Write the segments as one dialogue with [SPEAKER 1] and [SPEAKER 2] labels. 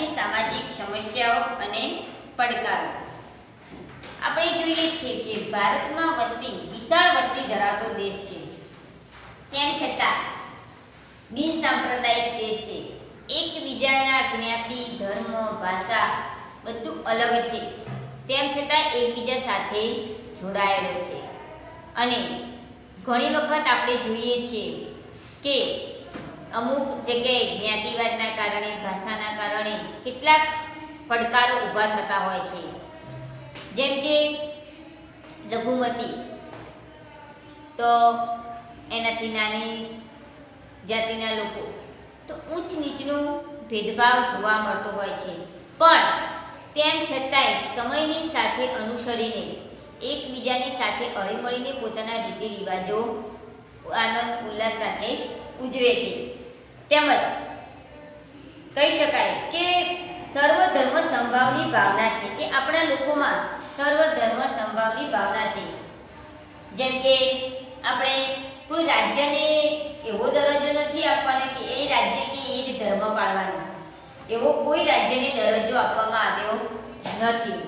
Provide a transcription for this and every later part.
[SPEAKER 1] ભારતની સામાજિક સમસ્યાઓ અને પડકારો. આપણે જોઈએ છીએ કે ભારતમાં વિશાળ વસ્તી ધરાવતો દેશ છે. તેમ છતાં બિનસાંપ્રદાયિક દેશ છે. એકબીજાના જ્ઞાતિ, ધર્મ, ભાષા બધું અલગ છે. તેમ છતાં એકબીજા સાથે જોડાયેલો છે. અને ઘણી વખત આપણે જોઈએ છીએ કે અમુક જગ્યાએ જ્ઞાતિવાદના કારણે, ભાષાના કારણે કેટલાક પડકારો ઊભા થતા હોય છે. જેમ કે લઘુમતી, તો એનાથી નાની જાતિના લોકો, તો ઊંચ નીચનું ભેદભાવ જોવા મળતો હોય છે. પણ તેમ છતાંય સમયની સાથે અનુસરીને એકબીજાની સાથે હળીમળીને પોતાના રીતિ રિવાજો આનંદ ઉલ્લાસ સાથે ઉજવે છે. તેમજ કહી શકાય કે સર્વધર્મ સંભાવની ભાવના છે, કે આપણા લોકોમાં સર્વધર્મ સંભાવની ભાવના છે. જેમ કે આપણે કોઈ રાજ્યને એવો દરજ્જો નથી આપવાનો કે એ રાજ્ય કે એ જ ધર્મ પાળવાનો, એવો કોઈ રાજ્યને દરજ્જો આપવામાં આવ્યો નથી.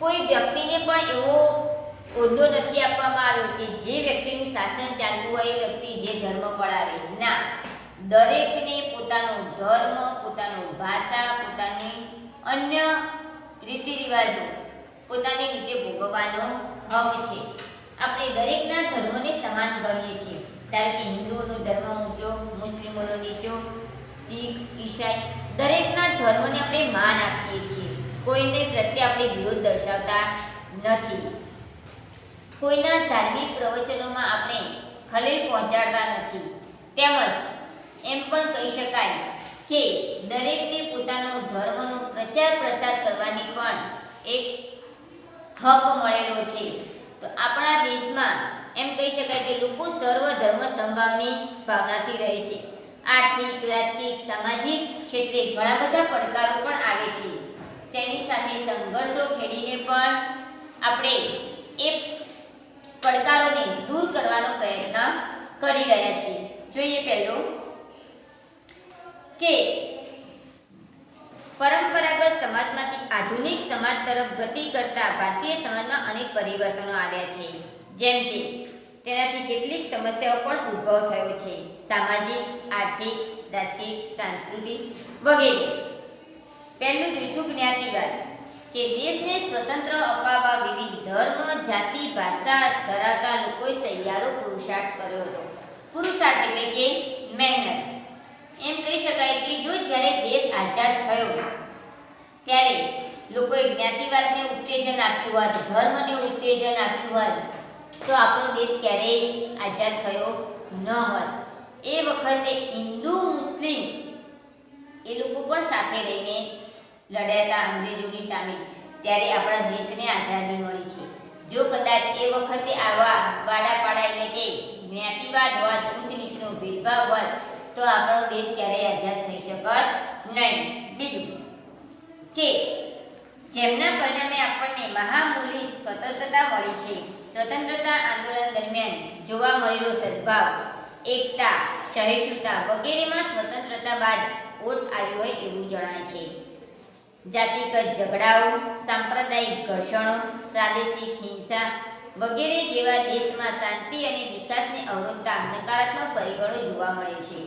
[SPEAKER 1] કોઈ વ્યક્તિને પણ એવો હોદ્દો નથી આપવામાં આવ્યો કે જે વ્યક્તિનું શાસન ચાલતું હોય એ વ્યક્તિ જે ધર્મ પળાવે. ના, દરેકને પોતાનો ધર્મ, પોતાનો ભાષા, પોતાની અન્ય રીતિ રિવાજો પોતાની રીતે ભોગવવાનો હક છે. આપણે દરેકના ધર્મને સમાન ગણીએ છીએ. ધારો કે હિન્દુઓનો ધર્મ ઊંચો, મુસ્લિમોનો નીચો, શીખ, ઈસાઈ દરેકના ધર્મને આપણે માન આપીએ છીએ. કોઈને પ્રત્યે આપણે વિરોધ દર્શાવતા નથી. કોઈના ધાર્મિક પ્રવચનોમાં આપણે ખલેલ પહોંચાડતા નથી. તેમજ એમ પણ કહી શકાય કે દરેકને પોતાનો ધર્મનો પ્રચાર પ્રસાર કરવાની પણ એક હક મળેલો છે. તો આપણા દેશમાં એમ કહી શકાય કે લોકો સર્વધર્મ સંભાવની ભાવનાથી રહે છે. આર્થિક, રાજકીય, સામાજિક ક્ષેત્રે ઘણા બધા પડકારો પણ આવે છે. તેની સાથે સંઘર્ષો ખેડીને પણ આપણે એ પડકારોને દૂર કરવાનો પ્રયત્ન કરી રહ્યા છીએ. જોઈએ પહેલો કે પરંપરાગત સમાજમાંથી આધુનિક સમાજ તરફ ગતિ કરતા ભારતીય સમાજમાં અનેક પરિવર્તનો આવ્યા છે. જેમ કે તેનાથી કેટલીક સમસ્યાઓ પણ ઉદ્ભવ થયો છે. સામાજિક, આર્થિક, રાજકીય, સાંસ્કૃતિક વગેરે. પહેલું જોઈશું જ્ઞાતિવાદ, કે દેશને સ્વતંત્ર અપાવવા વિવિધ ધર્મ, જાતિ, ભાષા ધરાવતા લોકોએ સહિયારો પુરુષાર્થ કર્યો હતો. પુરુષાર્થ એટલે કે મહેનત. એમ કહી શકાય કે જો જ્યારે દેશ આઝાદ થયો ત્યારે લોકોએ જ્ઞાતિવાદને ઉત્તેજન આપ્યું હોત, ધર્મને ઉત્તેજન આપ્યું હોત, તો આપણો દેશ ક્યારેય આઝાદ થયો ન હોત. એ વખતે હિન્દુ, મુસ્લિમ એ લોકો પણ સાથે રહીને લડ્યા હતા અંગ્રેજોની સામે. ત્યારે આપણા દેશને આઝાદી મળી છે. જો કદાચ એ વખતે આવા વાડાપાડા એટલે કે જ્ઞાતિવાદ હોત, ઊંચ નીચનો ભેદભાવ હોત, તો આપણો દેશ ક્યારેય આઝાદ થઈ શકત નહીં. બીજું કે જેમના પરિણામે આપણને મહામૂલી સ્વતંત્રતા મળી છે. સ્વતંત્રતા આંદોલન દરમિયાન જોવા મળેલો સદભાવ, એકતા, સહિષ્ણુતા વગેરેમાં સ્વતંત્રતા બાદ ઓટ આવ્યો હોય એવું જણાય છે. જાતિગત ઝઘડાઓ, સાંપ્રદાયિક ઘર્ષણો, પ્રાદેશિક હિંસા વગેરે જેવા દેશમાં શાંતિ અને વિકાસને અવરોધતા નકારાત્મક પરિબળો જોવા મળે છે.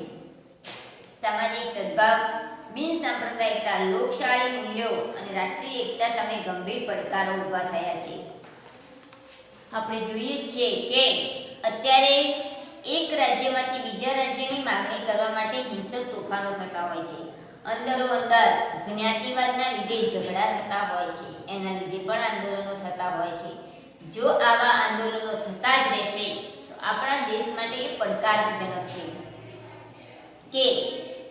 [SPEAKER 1] સામાજિક સદભાવ, બિનસાંપ્રદાયિકતા, લોકશાહી મૂલ્યો અને રાષ્ટ્રીય એકતા સામે ગંભીર પડકારો ઊભા થયા છે. આપણે જોઈએ છીએ કે અત્યારે એક રાજ્યમાંથી બીજા રાજ્યની માંગણી કરવા માટે હિંસક તોફાનો થતા હોય છે. અંદરો અંદર જ્ઞાતિવાદના લીધે ઝઘડા થતા હોય છે. એના લીધે પણ આંદોલનો થતા હોય છે. જો આવા આંદોલનો થતા જ રહેશે તો આપણા દેશ માટે એ પડકારજનક છે કે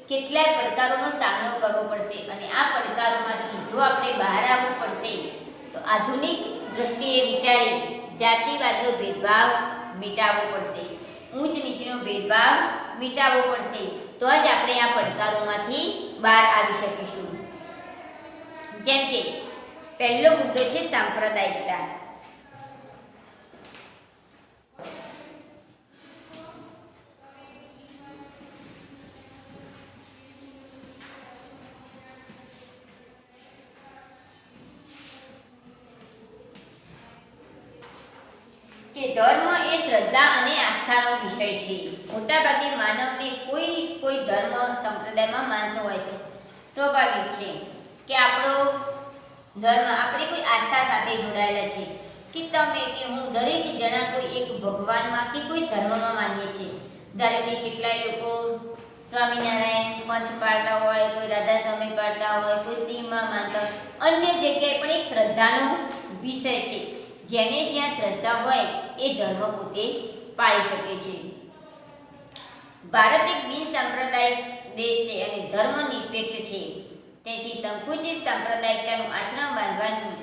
[SPEAKER 1] કેટલાય પડકારોનો સામનો કરવો પડશે. અને આ પડકારોમાંથી જો આપણે બહાર આવવું પડશે તો આધુનિક દ્રષ્ટિએ વિચારી જાતિવાદનો ભેદભાવ મિટાવવો પડશે, ઊંચ નીચનો ભેદભાવ મિટાવવો પડશે. તો જ આપણે આ પડકારોમાંથી બહાર આવી શકીશું. જેમ કે પહેલો મુદ્દો છે સાંપ્રદાયિકતા. કે ધર્મ એ શ્રદ્ધા અને આસ્થાનો વિષય છે. મોટાભાગે માનવને કોઈ ધર્મ સંપ્રદાયમાં માનતો હોય છે. સ્વાભાવિક છે કે આપણો ધર્મ આપણી કોઈ આસ્થા સાથે જોડાયેલા છે કે તમે કે હું દરેક જણા કોઈ એક ભગવાનમાં કે કોઈ ધર્મમાં માનીએ છીએ. ધારો કે કેટલાય લોકો સ્વામિનારાયણ પંથ પાળતા હોય, કોઈ રાધા સ્વામી પાળતા હોય, કોઈ શિવમાં માનતા હોય. અન્ય જગ્યાએ પણ એક શ્રદ્ધાનો વિષય છે. જેને જ્યાં શ્રદ્ધા હોય એ ધર્મ પોતે પાળી શકે છે. ભારત એક બિનસાંપ્રદાયિક દેશ છે અને ધર્મ નિરપેક્ષ છે. તેથી સંકુચિત સાંપ્રદાયિકતાનું આચરણ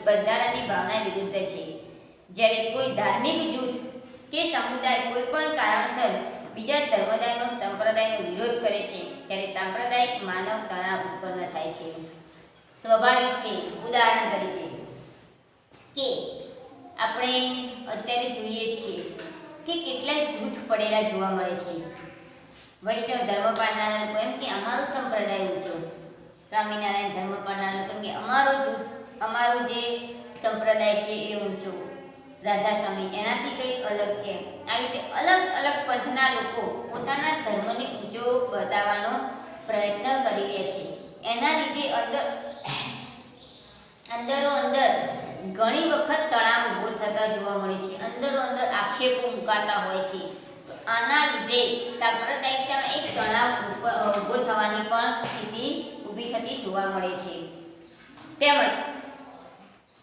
[SPEAKER 1] બંધારણની ભાવના વિરુદ્ધ છે. જ્યારે કોઈ ધાર્મિક જૂથ કે સમુદાય કોઈ પણ કારણસર બીજા ધર્મદાયનો સંપ્રદાયનો વિરોધ કરે છે ત્યારે સાંપ્રદાયિક માનવ તણાવ ઉત્પન્ન થાય છે. સ્વાભાવિક છે. ઉદાહરણ તરીકે કે આપણે અત્યારે જોઈએ છીએ કે કેટલાય જૂથ પડેલા જોવા મળે છે. વૈષ્ણવ ધર્મ પાળનારા લોકો એમ કે અમારો સંપ્રદાય ઊંચો, સ્વામિનારાયણ ધર્મ પાળનારા લોકો એમ કે અમારો જે સંપ્રદાય છે એ ઊંચો, રાધા સ્વામી એનાથી કંઈક અલગ કે આવી રીતે અલગ અલગ પંથના લોકો પોતાના ધર્મને ઊંચો બતાવવાનો પ્રયત્ન કરી રહ્યા છે. એના લીધે અંદરો અંદર ઘણી વખત તણાવ ઊભો થતા જોવા મળે છે. અંદરો અંદર આક્ષેપો મુકાતા હોય છે. આના લીધે સાંપ્રદાયિકતામાં એક તણાવ ઊભો થવાની પણ સ્થિતિ ઊભી થતી જોવા મળે છે. તેમજ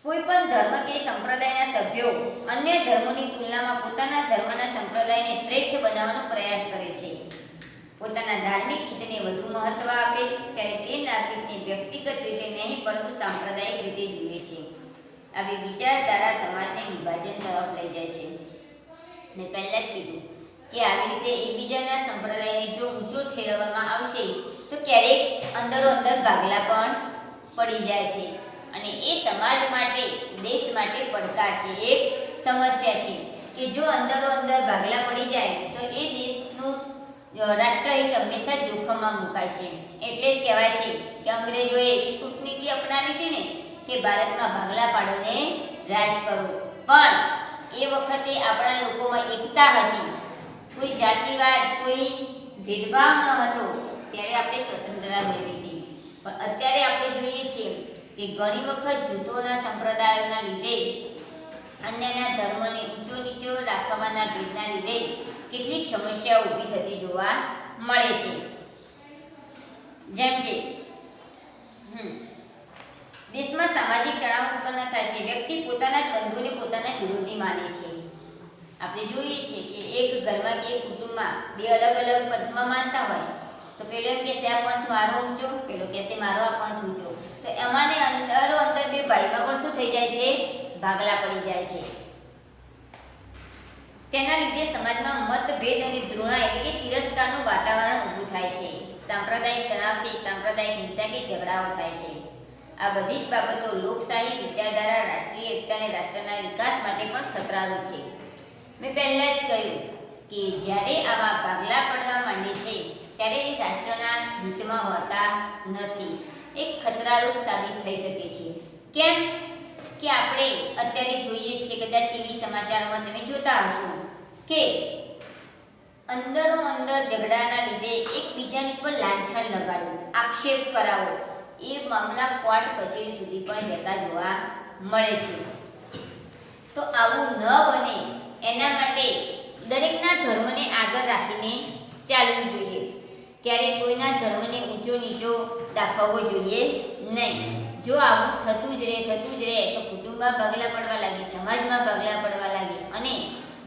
[SPEAKER 1] કોઈ પણ ધર્મ કે સંપ્રદાયના સભ્યો અન્ય ધર્મોની તુલનામાં પોતાના ધર્મના સંપ્રદાયને શ્રેષ્ઠ બનાવવાનો પ્રયાસ કરે છે. પોતાના ધાર્મિક હિતને વધુ મહત્વ આપે ત્યારે તે નાગરિકને વ્યક્તિગત રીતે નહીં પરંતુ સાંપ્રદાયિક રીતે જુએ છે. આવી વિચારધારા સમાજને વિભાજન તરફ લઈ જાય છે. મેં પહેલા જ કીધું કે આવી રીતે એકબીજાના સંપ્રદાયને જો ઊંચો ઠેરવવામાં આવશે તો ક્યારેક અંદરો અંદર ભાગલા પણ પડી જાય છે અને એ સમાજ માટે, દેશ માટે પડકાર છે, એક સમસ્યા છે કે જો અંદરો અંદર ભાગલા પડી જાય તો એ દેશનું રાષ્ટ્રહિત હંમેશા જોખમમાં મુકાય છે. એટલે જ કહેવાય છે કે અંગ્રેજોએ એવી કૂટનીતિ અપનાવી હતી ને કે ભારતમાં ભાગલા પાડીને રાજ કરો. પણ એ વખતે આપણા લોકોમાં એકતા હતી, કોઈ જાતિવાદ, કોઈ ભેદભાવ ન હતો. ત્યારે આપણે સ્વતંત્રતા મેળવી હતી. પણ અત્યારે આપણે જોઈએ છીએ કે ઘણી વખત જૂથોના સંપ્રદાયોના લીધે, અન્યના ધર્મને ઊંચો નીચો રાખવાના ભેદના લીધે કેટલીક સમસ્યાઓ ઊભી થતી જોવા મળે છે. જેમ કે દેશમાં સામાજિક તણાવ ઉત્પન્ન થાય છે. વ્યક્તિ પોતાના જ બંધુઓને પોતાના વિરોધી માને છે. આપણે જોઈએ છીએ કે એક ઘરમાં કે એક કુટુંબમાં બે અલગ અલગ પંથમાં માનતા હોય તો પેલો એમ કહેશે આ પંથ મારો ઊંચો, પેલો કહેશે મારો આ પંથ ઊંચો. તો એમાંને અંદરો અંદર બે ભાઈમાં પણ શું થઈ જાય છે? ભાગલા પડી જાય છે. તેના લીધે સમાજમાં મતભેદ અને ધૃણા એટલે કે તિરસ્કારનું વાતાવરણ ઊભું થાય છે. સાંપ્રદાયિક તણાવથી સાંપ્રદાયિક હિંસા કે ઝઘડાઓ થાય છે. આ બધી જ બાબતો લોકશાહી વિચારધારા, રાષ્ટ્રીય એકતા અને રાષ્ટ્રના વિકાસ માટે પણ ખતરારૂપ છે. મેં પહેલા જ કહ્યું કે જ્યારે આવા ભાગલા પડવા માંડે છે ત્યારે એ રાષ્ટ્રના હિતમાં હોતા નથી. એક ખતરારૂપ સાબિત થઈ શકે છે. કેમ કે આપણે અત્યારે જોઈએ છીએ, કદાચ ટીવી સમાચારમાં તમે જોતા હશો કે અંદરો અંદર ઝઘડાના લીધે એકબીજાની પર લાંછન લગાડવું, આક્ષેપ કરાવો, એ મામલા કોર્ટ કચેરી સુધી પણ જતા જોવા મળે છે. તો આવું ન બને એના માટે દરેકના ધર્મને આગળ રાખીને ચાલવું જોઈએ. ક્યારેય કોઈના ધર્મને ઊંચો નીચો દાખવવો જોઈએ નહીં. જો આવું થતું જ રહે તો કુટુંબમાં ભાગલા પડવા લાગે, સમાજમાં ભાગલા પડવા લાગે અને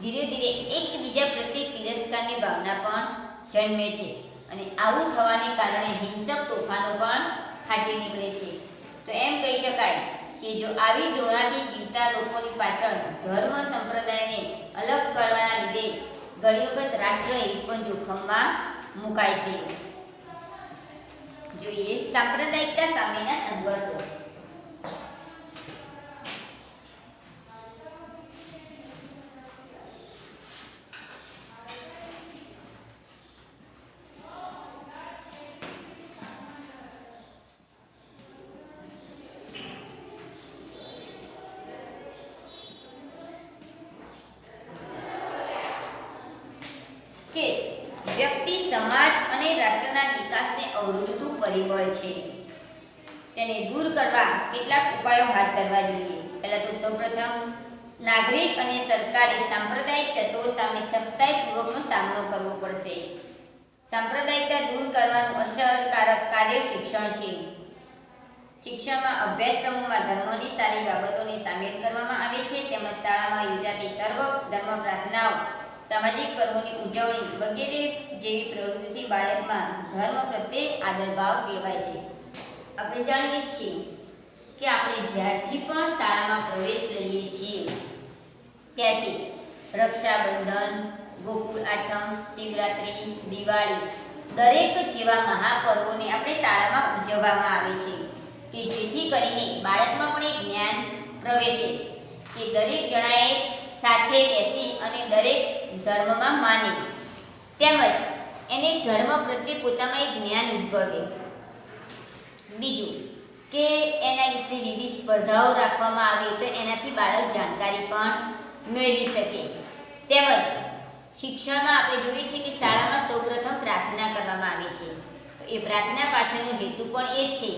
[SPEAKER 1] ધીરે ધીરે એકબીજા પ્રત્યે તિરસ્કારની ભાવના પણ જન્મે છે. અને આવું થવાને કારણે હિંસક તોફાનો પણ ફાટી નીકળે છે. તો એમ કહી શકાય કે જો આવી ધૃણાથી જીવતા લોકોની પાછળ ધર્મ સંપ્રદાયને અલગ કરવાના લીધે ઘણી વખત રાષ્ટ્રહિત પણ જોખમમાં મુકાય છે. જોઈએ સાંપ્રદાયિકતા સામેના સંઘર્ષો. અને રાષ્ટ્રના વિકાસને અવરોધતું પરિબળ છે. તેને દૂર કરવા કેટલાક ઉપાયો હાથ ધરવા જોઈએ. પહેલા તો સૌપ્રથમ નાગરિક અને સરકારે સાંપ્રદાયિક તત્વો સામે સખ્તાઈપૂર્વકનો સામનો કરવો પડશે. સાંપ્રદાયિકતા દૂર કરવાનું અસરકારક કાર્ય શિક્ષણ છે. શિક્ષણમાં અભ્યાસક્રમોમાં ધર્મની સારી બાબતોને સામેલ કરવામાં આવે છે, તેમજ શાળામાં યોજાતી સર્વ ધર્મ પ્રાર્થનાઓ, સામાજિક પર્વોની ઉજવણી વગેરે જેવી પ્રવૃત્તિથી બાળકમાં ધર્મ પ્રત્યે આદરભાવ કેળવાય છે. આપણે જાણીએ છીએ કે આપણે જ્યારથી પણ શાળામાં પ્રવેશ લઈએ છીએ ત્યારથી રક્ષાબંધન, ગોકુળ આઠમ, શિવરાત્રી, દિવાળી દરેક જેવા મહાપર્વોને આપણે શાળામાં ઉજવવામાં આવે છે કે જેથી કરીને બાળકમાં પણ એક જ્ઞાન પ્રવેશે કે દરેક જણાએ સાથે બેસી અને દરેક ધર્મમાં માને, તેમજ એને ધર્મ પ્રત્યે પોતામાં એક જ્ઞાન ઉદ્ભવે. બીજું કે એના વિશે વિવિધ સ્પર્ધાઓ રાખવામાં આવે તો એનાથી બાળક જાણકારી પણ મેળવી શકે. તેમજ શિક્ષણમાં આપણે જોઈએ છીએ કે શાળામાં સૌપ્રથમ પ્રાર્થના કરવામાં આવે છે. એ પ્રાર્થના પાછળનો હેતુ પણ એ છે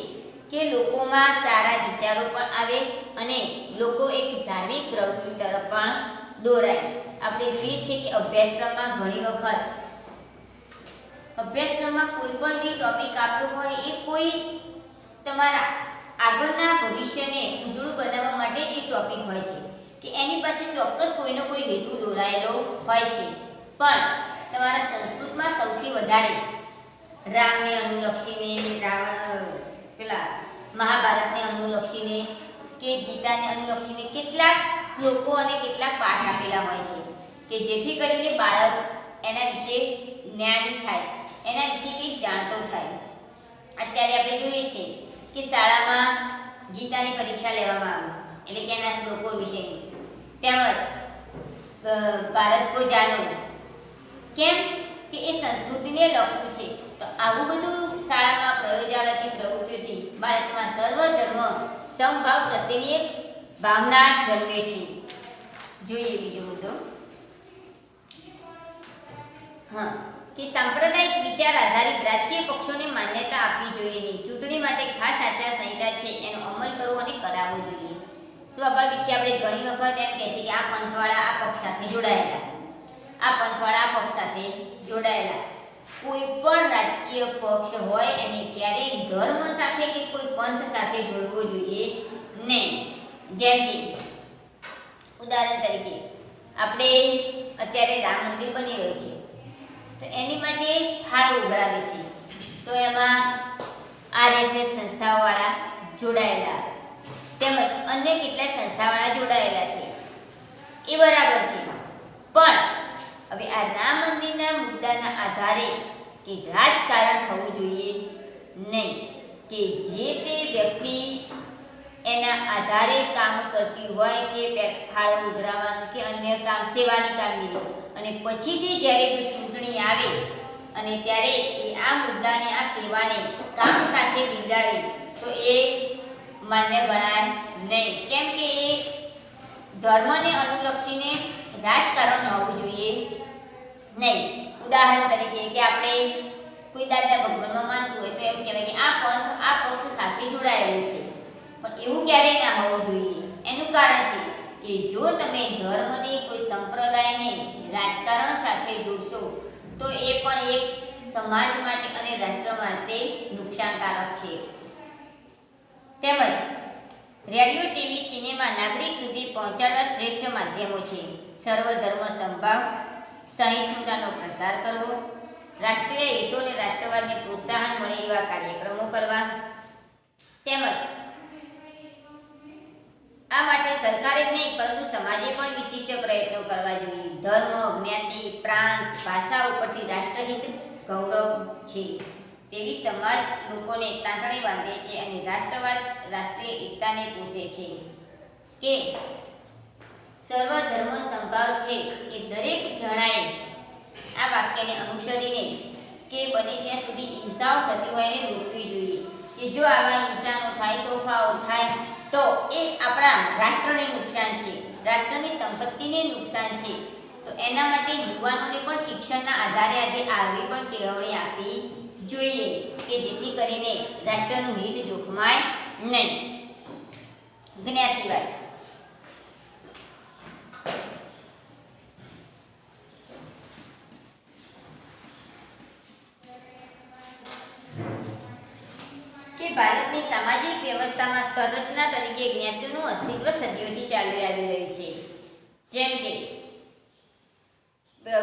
[SPEAKER 1] કે લોકોમાં સારા વિચારો પણ આવે અને લોકો એક ધાર્મિક પ્રવૃત્તિ તરફ પણ દોરાય. આપણે જોઈએ છીએ કે અભ્યાસક્રમમાં ઘણી વખત અભ્યાસક્રમમાં કોઈ પણ જે ટોપિક આપ્યો હોય એ કોઈ તમારા આગળના ભવિષ્યને ઉજળું બનાવવા માટે એ ટોપિક હોય છે કે એની પાછળ ચોક્કસ કોઈનો કોઈ હેતુ દોરાયેલો હોય છે. પણ તમારા સંસ્કૃતમાં સૌથી વધારે રામને અનુલક્ષીને, મહાભારતને અનુલક્ષીને કે ગીતાને અનુલક્ષીને કેટલાક શ્લોકો અને કેટલાક પાઠ આપેલા હોય છે કે જેથી કરીને બાળક એના વિશે જ્ઞાની થાય, એના વિશે કંઈક જાણતો થાય. અત્યારે આપણે જોઈએ છીએ કે શાળામાં ગીતાની પરીક્ષા લેવામાં આવે એટલે કે એના શ્લોકો વિશેની, તેમજ ભારત કો જાનો, કેમ કે એ સંસ્કૃતિને લગતું છે. તો આવું બધું શાળામાં પ્રયોજાતી પ્રવૃત્તિઓથી બાળકમાં સર્વ ધર્મ સમભાવ પ્રત્યેની એક ભાવના જન્મે છે. જોઈએ બીજો મુદ્દો, કે સાંપ્રદાયિક વિચાર આધારિત રાજકીય પક્ષોને માન્યતા આપવી જોઈએ નહીં. ચૂંટણી માટે ખાસ આચાર સંહિતા છે એનો અમલ કરવો અને કરાવવો જોઈએ. સ્વાભાવિક છે, આપણે ઘણી વખત એમ કહે છે કે આ પંથવાળા આ પક્ષ સાથે જોડાયેલા, આ પંથવાળા આ પક્ષ સાથે જોડાયેલા. કોઈ પણ રાજકીય પક્ષ હોય એને ક્યારેય ધર્મ સાથે કે કોઈ પંથ સાથે જોડવો જોઈએ નહીં. જેમ કે ઉદાહરણ તરીકે આપણે અત્યારે રામ મંદિર બની રહ્યું છે તો એની માટે ફાળો ઉઘરાવે છે, તો એમાં આરએસએસ સંસ્થાઓવાળા જોડાયેલા, તેમજ અન્ય કેટલાક સંસ્થાવાળા જોડાયેલા છે. એ બરાબર છે, પણ હવે આ રામ મંદિરના મુદ્દાના આધારે કે રાજકારણ થવું જોઈએ નહીં. કે જે તે વ્યક્તિ એના આધારે કામ કરતી હોય કે ફાળો ઉઘરાવવાનું કે અન્ય કામ, સેવાની કામગીરી, અને પછીથી જ્યારે જો ચૂંટણી આવે અને ત્યારે એ આ મુદ્દાને, આ સેવાને કામ સાથે બિરદાવે તો એ માન્ય ગણાય નહીં. કેમ કે એ ધર્મને અનુલક્ષીને રાજકારણ હોવું જોઈએ નહીં. ઉદાહરણ તરીકે કે આપણે કોઈ દાદા ભગવાનમાં માનતું હોય તો એમ કહેવાય કે આ પંથ આ પક્ષ સાથે જોડાયેલું છે, પણ એવું ક્યારેય ના હોવું જોઈએ. એનું કારણ છે કે જો તમે ધર્મને, કોઈ સંપ્રદાયને રાજકારણ સાથે જોડશો તો એ પણ એક સમાજ માટે અને રાષ્ટ્ર માટે નુકસાનકારક છે. તેમજ રેડિયો, ટીવી, સિનેમા નાગરિક સુધી પહોંચાડવા શ્રેષ્ઠ માધ્યમો છે. સર્વધર્મ સમભાવ, સહિષ્ણુતાનો પ્રસાર કરવો, રાષ્ટ્રીય હિતોને રાષ્ટ્રવાદને પ્રોત્સાહન મળે એવા કાર્યક્રમો કરવા, તેમજ આ માટે સરકારે નહીં પરંતુ સમાજે પણ વિશિષ્ટ પ્રયત્નો કરવા જોઈએ. ધર્મ, જ્ઞાતિ, પ્રાંત, ભાષા ઉપરથી રાષ્ટ્રહિત ગૌરવ છે તેવી સમાજ લોકોને તાંતણે બાંધે છે અને રાષ્ટ્રવાદ, રાષ્ટ્રીય એકતાને પોષે છે. કે સર્વધર્મ સમભાવ છે એ દરેક જણાએ આ વાક્યને અનુસરીને કે બને ત્યાં સુધી હિંસાઓ થતી હોય એને રોકવી જોઈએ. કે જો આવા હિંસાનો થાય, તોફાઓ થાય તો એ આપણા રાષ્ટ્રને નુકસાન છે, રાષ્ટ્રની સંપત્તિને નુકસાન છે. તો તો એના માટે યુવાનોને પણ શિક્ષણના આધારે આવી પણ કેળવણી આપવી જોઈએ કે જેથી કરીને રાષ્ટ્રનું હિત જોખમાય નહીં. જ્ઞાતિવાદ. કે ભારતની સામાજિક વ્યવસ્થામાં સંરચના તરીકે જ્ઞાતિનું અસ્તિત્વ સદીઓથી ચાલી આવી રહ્યું છે. જેમ કે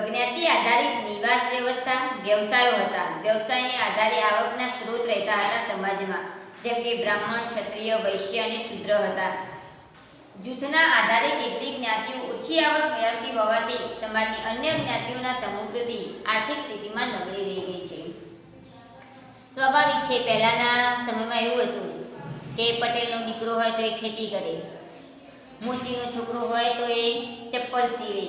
[SPEAKER 1] જ્ઞાતિ આધારિત નિવાસ વ્યવસ્થા, વ્યવસાયો હતા. વ્યવસાયને આધારે આવકના સ્ત્રોત રહેતા હતા સમાજમાં, જેમ કે બ્રાહ્મણ, ક્ષત્રિય, વૈશ્ય અને શૂદ્ર હતા. જૂથના આધારે કેટલીક જ્ઞાતિઓ ઓછી આવક મેળવતી હોવાથી સમાજની અન્ય જ્ઞાતિઓના સમૂહથી આર્થિક સ્થિતિમાં નબળી રહી ગઈ છે. સ્વાભાવિક છે, પહેલાના સમયમાં એવું હતું કે પટેલનો દીકરો હોય તો એ ખેતી કરે, મોચીનો છોકરો હોય તો એ ચપ્પલ સીવે,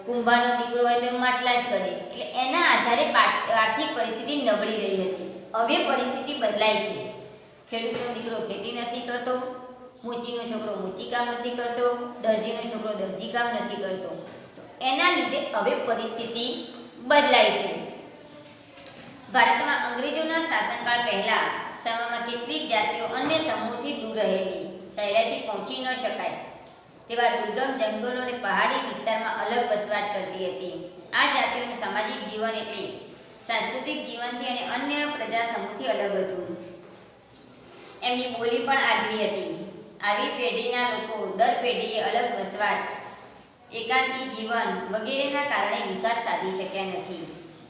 [SPEAKER 1] કુંભારનો દીકરો હોય તો એ માટલા જ કરે. એટલે એના આધારે આર્થિક પરિસ્થિતિ નબળી રહી હતી. હવે પરિસ્થિતિ બદલાય છે. ખેડૂતનો દીકરો ખેતી નથી કરતો, મોચીનો છોકરો મોચી કામ નથી કરતો, દરજીનો છોકરો દરજી કામ નથી કરતો. તો એના લીધે હવે પરિસ્થિતિ બદલાય છે. ભારતમાં અંગ્રેજોના શાસનકાળ પહેલા સમયમાં કેટલીક જાતિઓ અન્ય સમૂહથી દૂર રહેલી, સહેલાઈથી પહોંચી ન શકાય તેવા દુર્ગમ જંગલો અને પહાડી વિસ્તારમાં અલગ વસવાટ કરતી હતી. આ જાતિઓનું સામાજિક જીવન એટલે સાંસ્કૃતિક જીવનથી અને અન્ય પ્રજા સમૂહથી અલગ હતું. એમની બોલી પણ આગવી હતી. આવી પેઢીના લોકો દર પેઢીએ અલગ વસવાટ, એકાંકી જીવન વગેરેના કારણે વિકાસ સાધી શક્યા નથી.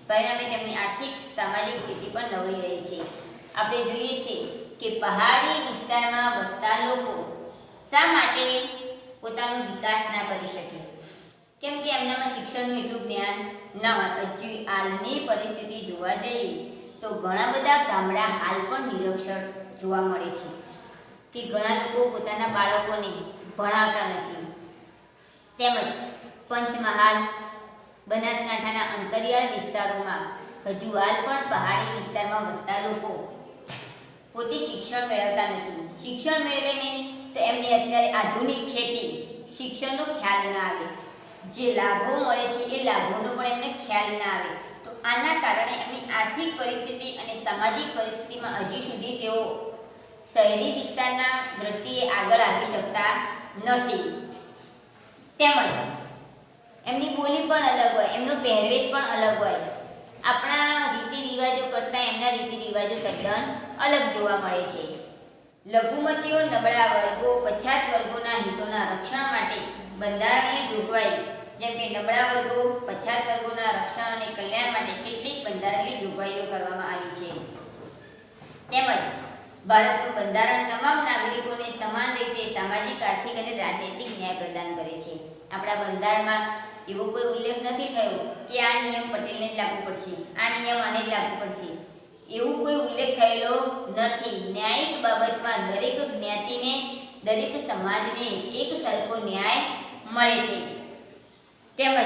[SPEAKER 1] પરિણામે તેમની આર્થિક સામાજિક સ્થિતિ પણ નબળી રહી છે. આપણે જોઈએ છીએ કે પહાડી વિસ્તારમાં વસતા લોકો શા માટે પોતાનો વિકાસ ના કરી શકે? કેમ કે એમનામાં શિક્ષણનું એટલું જ્ઞાન ન હોય. હજી હાલની પરિસ્થિતિ જોવા જઈએ તો ઘણા બધા ગામડા હાલ પણ નિરક્ષર જોવા મળે છે કે ઘણા લોકો પોતાના બાળકોને ભણાવતા નથી. તેમજ પંચમહાલ, બનાસકાંઠાના અંતરિયાળ વિસ્તારોમાં હજુ હાલ પણ પહાડી વિસ્તારમાં વસતા લોકો પોતે શિક્ષણ મેળવતા નથી. શિક્ષણ મેળવે નહીં તો એમને અત્યારે આધુનિક ખેતી, શિક્ષણનો ખ્યાલ ના આવે. જે લાભો મળે છે એ લાભોનો પણ એમને ખ્યાલ ના આવે. તો આના કારણે એમની આર્થિક પરિસ્થિતિ અને સામાજિક પરિસ્થિતિમાં હજી સુધી તેઓ શહેરી વિસ્તારના દ્રષ્ટિએ આગળ આવી શકતા નથી. તેમજ એમની બોલી પણ અલગ હોય, એમનો પહેરવેશ પણ અલગ હોય. આપણા રીતિ રિવાજો કરતાં એમના રીતિ રિવાજો તદ્દન અલગ જોવા મળે છે. લઘુમતીઓ, નબળા વર્ગો, પછાત વર્ગોના હિતોના રક્ષણ માટે બંધારણીય જોગવાઈ, જેમ કે નબળા વર્ગો, પછાત વર્ગોના રક્ષણ અને કલ્યાણ માટે કેટલીક બંધારણીય જોગવાઈઓ કરવામાં આવી છે. તેમજ ભારતનું બંધારણ તમામ નાગરિકોને સમાન રીતે સામાજિક, આર્થિક અને રાજનૈતિક ન્યાય પ્રદાન કરે છે. આપણા બંધારણમાં એવો કોઈ ઉલ્લેખ નથી થયો કે આ નિયમ પટેલને જ લાગુ પડશે, આ નિયમ આને જ લાગુ પડશે. એવું કોઈ ઉલ્લેખ થયેલો નથી. ન્યાયિક બાબતમાં દરેક જ્ઞાતિને, દરેક સમાજને એક સરખો ન્યાય મળે છે. તેમજ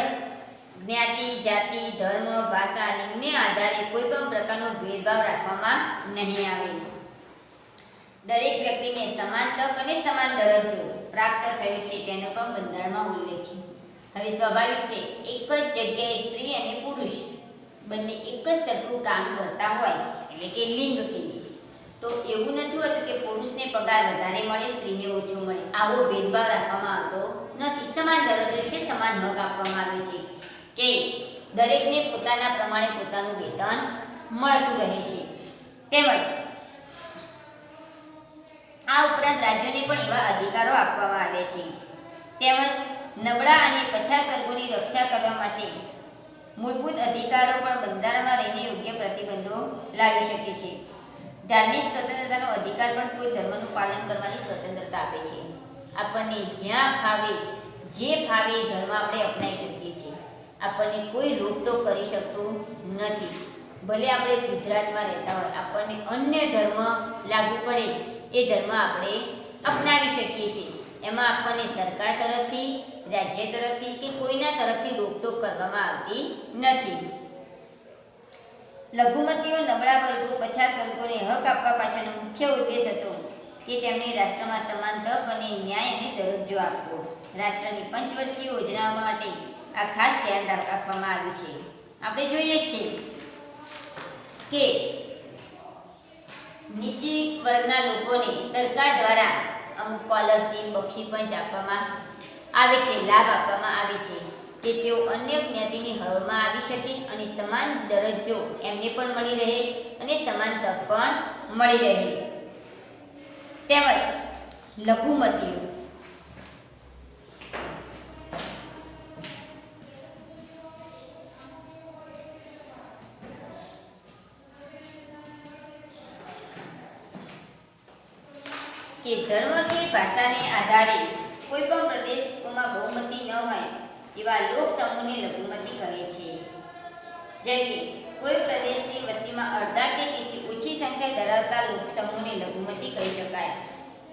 [SPEAKER 1] જ્ઞાતિ, જાતિ, ધર્મ, ભાષા, લિંગને આધારે કોઈ પણ પ્રકારનો ભેદભાવ રાખવામાં નહીં આવે. દરેક વ્યક્તિને સમાન તક અને સમાન દરજ્જો પ્રાપ્ત થયો છે તેનો પણ બંધારણમાં ઉલ્લેખ છે. હવે સ્વાભાવિક છે, એક જ જગ્યાએ સ્ત્રી અને પુરુષ બંને એક જ સરખું કામ કરતા હોય, એટલે કે લિંગ કહીએ, તો એવું નથી હોતું કે પુરુષને પગાર વધારે મળે, સ્ત્રીને ઓછો મળે. આવો ભેદભાવ રાખવામાં આવતો નથી. સમાન દરજ્જો છે, સમાન હક આપવામાં આવે છે કે દરેકને પોતાના પ્રમાણે પોતાનું વેતન મળતું રહે છે. તેમજ આ ઉપરાંત રાજ્યોને પણ એવા અધિકારો આપવામાં આવ્યા છે. તેમજ નબળા અને પછાત વર્ગોની રક્ષા કરવા માટે મૂળભૂત અધિકારો પણ બંધારણમાં રહીને યોગ્ય પ્રતિબંધો લાવી શકે છે. ધાર્મિક સ્વતંત્રતાનો અધિકાર પણ કોઈ ધર્મનું પાલન કરવાની સ્વતંત્રતા આપે છે. આપણને જ્યાં ફાવે, જે ફાવે એ ધર્મ આપણે અપનાવી શકીએ છીએ. આપણને કોઈ રોકટોક કરી શકતું નથી. ભલે આપણે ગુજરાતમાં રહેતા હોય, આપણને અન્ય ધર્મ લાગુ પડે એ ધર્મ આપણે અપનાવી શકીએ છીએ. એમાં આપણને સરકાર તરફથી, રાજ્ય તરફથી કે કોઈના તરફથી રોકટોક કરવામાં આવતી નથી. લઘુમતીઓ, નબળા વર્ગો, પછાત વર્ગોને હક આપવા પાછળનો મુખ્ય ઉદ્દેશ હતો કે તેમને રાષ્ટ્રમાં સમાન તક અને ન્યાય અને દરજ્જો આપવો. રાષ્ટ્રની પંચવર્ષીય યોજના માટે આ ખાસ ધ્યાન રાખવામાં આવ્યું છે. આપણે જોઈએ છીએ કે નીચે વર્ગના લોકોને સરકાર દ્વારા અમુક સ્કોલરશીપ, બક્ષી પંચ આપવામાં આવે છે, લાભ આપવામાં આવે છે કે તેઓ અન્ય જ્ઞાતિની હરોળમાં આવી શકે અને સમાન દરજ્જો એમને પણ મળી રહે અને સમાન તક પણ મળી રહે. તેમજ લઘુમતીઓ કે ધર્મ કે ભાષાને આધારે કોઈ પણ પ્રદેશમાં બહુમતી ન હોય એવા લોક સમૂહને લઘુમતી કહે છે. જેમ કે કોઈ પ્રદેશની વસ્તીમાં અડધા કે તેથી ઓછી સંખ્યા ધરાવતા લોક સમૂહને લઘુમતી કહી શકાય.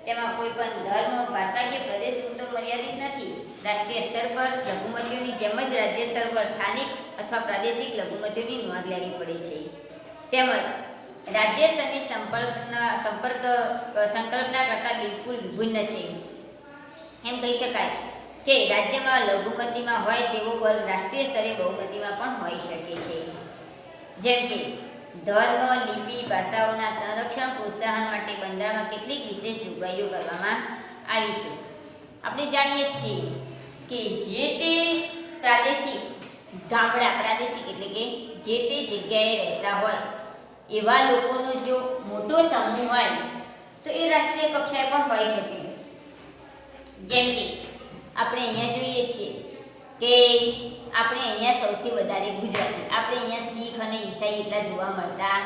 [SPEAKER 1] તેમાં કોઈ પણ ધર્મ, ભાષા કે પ્રદેશ પૂરતો મર્યાદિત નથી. રાષ્ટ્રીય સ્તર પર લઘુમતીઓની જેમ જ રાજ્ય સ્તર પર સ્થાનિક અથવા પ્રાદેશિક લઘુમતીઓની નોંધ લેવી પડે છે. તેમજ રાજ્ય સ્તરની સંકલ્પના કરતાં બિલકુલ વિભિન્ન છે. એમ કહી શકાય કે રાજ્યમાં લઘુમતીમાં હોય તેવો વર્ગ રાષ્ટ્રીય સ્તરે બહુમતીમાં પણ હોઈ શકે છે. જેમ કે ધર્મ, લિપિ, ભાષાઓના સંરક્ષણ પ્રોત્સાહન માટે બંધારણમાં કેટલીક વિશેષ જોગવાઈઓ કરવામાં આવી છે. આપણે જાણીએ છીએ કે જે તે પ્રાદેશિક પ્રાદેશિક એટલે કે જે તે જગ્યાએ રહેતા હોય એવા લોકોનો જો મોટો સમૂહ હોય તો એ રાષ્ટ્રીય કક્ષાએ પણ હોઈ શકે. જેમ કે આપણે અહીંયા જોઈએ છીએ કે આપણે અહીંયા સૌથી વધારે ગુજરાતી, આપણે અહીંયા શીખ અને ઈસાઈ એટલા જોવા મળતા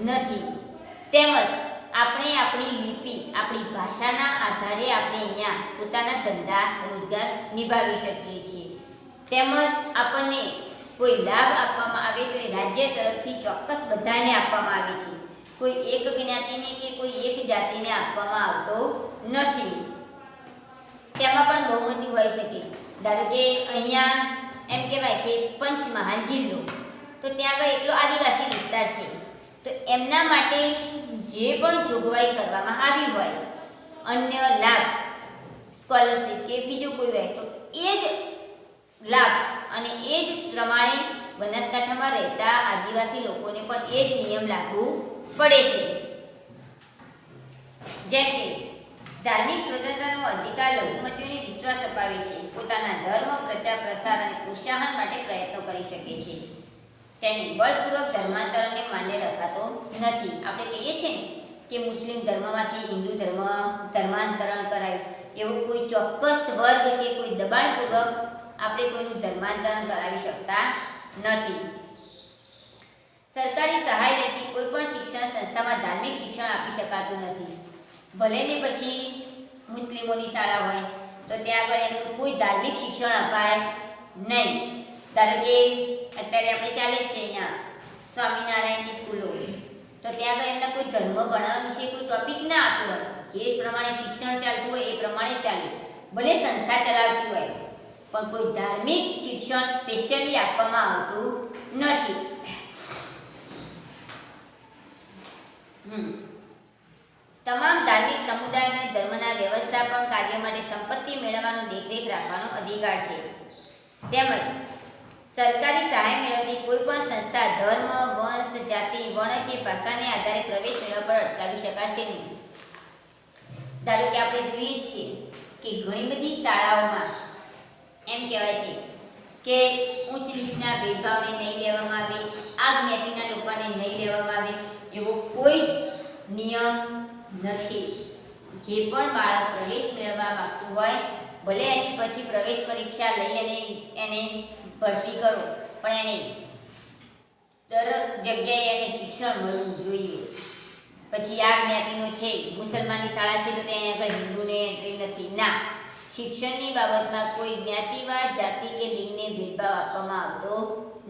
[SPEAKER 1] નથી. તેમજ આપણે આપણી લિપિ, આપણી ભાષાના આધારે આપણે અહીંયા પોતાના ધંધા રોજગાર નિભાવી શકીએ છીએ. તેમજ આપણને કોઈ લાભ આપવામાં આવે તો એ રાજ્ય તરફથી ચોક્કસ બધાને આપવામાં આવે છે. કોઈ એક જ્ઞાતિને કે કોઈ એક જાતિને આપવામાં આવતો નથી. તેમાં પણ બહુમતી હોઈ શકે. ધારો કે અહીંયા એમ કહેવાય કે પંચમહાલ જિલ્લો, તો ત્યાં આગળ એટલો આદિવાસી વિસ્તાર છે, તો એમના માટે જે પણ જોગવાઈ કરવામાં આવી હોય, અન્ય લાભ, સ્કોલરશીપ કે બીજું કોઈ હોય, તો એ જ લાભ અને એ જ પ્રમાણે બનાસકાંઠામાં રહેતા આદિવાસી લોકોને પણ એ જ નિયમ લાગુ પડે છે. જેમ કે ધાર્મિક સ્વતંત્રતાનો અધિકાર લઘુમતીઓને વિશ્વાસ અપાવે છે. પોતાના ધર્મ પ્રચાર, પ્રસાર અને પ્રોત્સાહન માટે પ્રયત્નો કરી શકે છે. તેને બળપૂર્વક ધર્માંતરણને માન્ય રખાતો નથી. આપણે કહીએ છીએ ને કે મુસ્લિમ ધર્મમાંથી હિન્દુ ધર્માંતરણ કરાય, એવું કોઈ ચોક્કસ વર્ગ કે કોઈ દબાણપૂર્વક આપણે કોઈનું ધર્માંતરણ કરાવી શકતા નથી. સરકારી સહાય લેતી કોઈ પણ શિક્ષણ સંસ્થામાં ધાર્મિક શિક્ષણ આપી શકાતું નથી. ભલે ને પછી મુસ્લિમોની શાળા હોય તો ત્યાં આગળ એમનું કોઈ ધાર્મિક શિક્ષણ અપાય નહીં. ધારો કે અત્યારે આપણે ચાલે જ છે અહીંયા સ્વામિનારાયણની સ્કૂલો, તો ત્યાં આગળ એમના કોઈ ધર્મ ભણાવવા વિશે કોઈ ટોપિક ના આપ્યો હોય, જે પ્રમાણે શિક્ષણ ચાલતું હોય એ પ્રમાણે ચાલે. ભલે સંસ્થા ચલાવતી હોય પણ કોઈ ધાર્મિક શિક્ષણ સ્પેશિયલી આપવામાં આવતું નથી. તમામ ધાર્મિક સમુદાયોને ધર્મના વ્યવસ્થાપન કાર્ય માટે સંપત્તિ મેળવવાનો દેખરેખ રાખવાનો અધિકાર છે. તેમજ સરકારી સહાય મેળવતી કોઈ પણ સંસ્થા ધર્મ, વંશ, જાતિ, વર્ણ કે ભાષાને આધારે પ્રવેશ મેળવવા પર અટકાવી શકાશે નહીં. ધારો કે આપણે જોઈએ છીએ કે ઘણી બધી શાળાઓમાં એમ કહેવાય છે કે ઉચ્ચ નીચના ભેદભાવને નહીં લેવામાં આવે, આ જ્ઞાતિના લોકોને નહીં લેવામાં આવે, એવો કોઈ જ નિયમ નથી. જે પણ બાળક પ્રવેશ મેળવવા માંગતું હોય, ભલે એની પછી પ્રવેશ પરીક્ષા લઈ અને એને ભરતી કરો, પણ એને દરેક જગ્યાએ એને શિક્ષણ મળવું જોઈએ. પછી આ જ્ઞાતિનો છે, મુસલમાનની શાળા છે તો ત્યાં આપણે હિન્દુને એન્ટ્રી નથી. ના, શિક્ષણની બાબતમાં કોઈ જ્ઞાતિવાદ, જાતિ કે લિંગને ભેદભાવ આપવામાં આવતો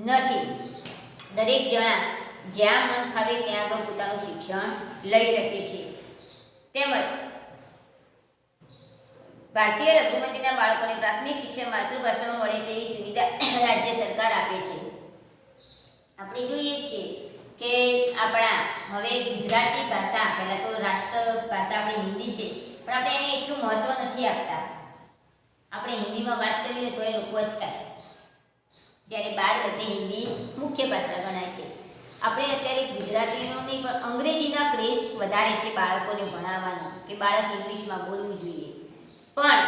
[SPEAKER 1] નથી. દરેક જણા જ્યાં મન ફાવે ત્યાં આગળ પોતાનું શિક્ષણ લઈ શકે છે. તેમજ ભારતીય લઘુમતીના બાળકોને પ્રાથમિક શિક્ષણ માતૃભાષામાં મળે તેવી સુવિધા રાજ્ય સરકાર આપે છે. આપણે જોઈએ છીએ કે આપણા હવે ગુજરાતી ભાષા, પહેલાં તો રાષ્ટ્ર ભાષા આપણી હિન્દી છે, પણ આપણે એને એટલું મહત્ત્વ નથી આપતા. આપણે હિન્દીમાં વાત કરીએ તો એ લોકો અચકાય, જ્યારે બહાર બધે હિન્દી મુખ્ય ભાષા ગણાય છે. આપણે અત્યારે ગુજરાતીનો નહીં પણ અંગ્રેજીના ક્રેઝ વધારે છે બાળકોને ભણાવવાનો, કે બાળક ઇંગ્લિશમાં બોલવું જોઈએ. પણ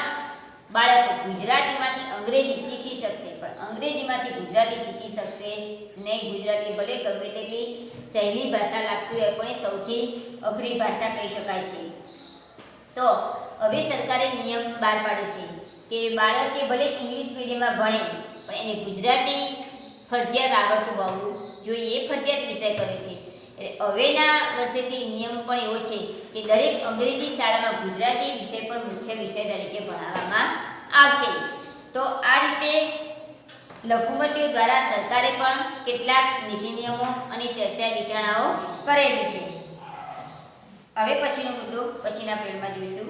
[SPEAKER 1] બાળકો ગુજરાતીમાંથી અંગ્રેજી શીખી શકશે, પણ અંગ્રેજીમાંથી ગુજરાતી શીખી શકશે નહીં. ગુજરાતી ભલે ગમે તેટલી સહેલી ભાષા લાગતી હોય પણ એ સૌથી અઘરી ભાષા કહી શકાય છે. તો હવે સરકારે નિયમ બહાર પાડ્યો છે કે બાળકે ભલે ઇંગ્લિશ મીડિયમમાં ભણે પણ એને ગુજરાતી ફરજિયાત આવડતું હોવું જોઈએ, એ ફરજિયાત વિષય કર્યો છે. એટલે હવેના વર્ષેથી નિયમ પણ એવો છે કે દરેક અંગ્રેજી શાળામાં ગુજરાતી વિષય પણ મુખ્ય વિષય તરીકે ભણાવવામાં આવશે. તો આ રીતે લઘુમતીઓ દ્વારા સરકારે પણ કેટલાક નીતિ નિયમો અને ચર્ચા વિચારણાઓ કરેલી છે. હવે પછીનો મુદ્દો પછીના પેડમાં જોઈશું.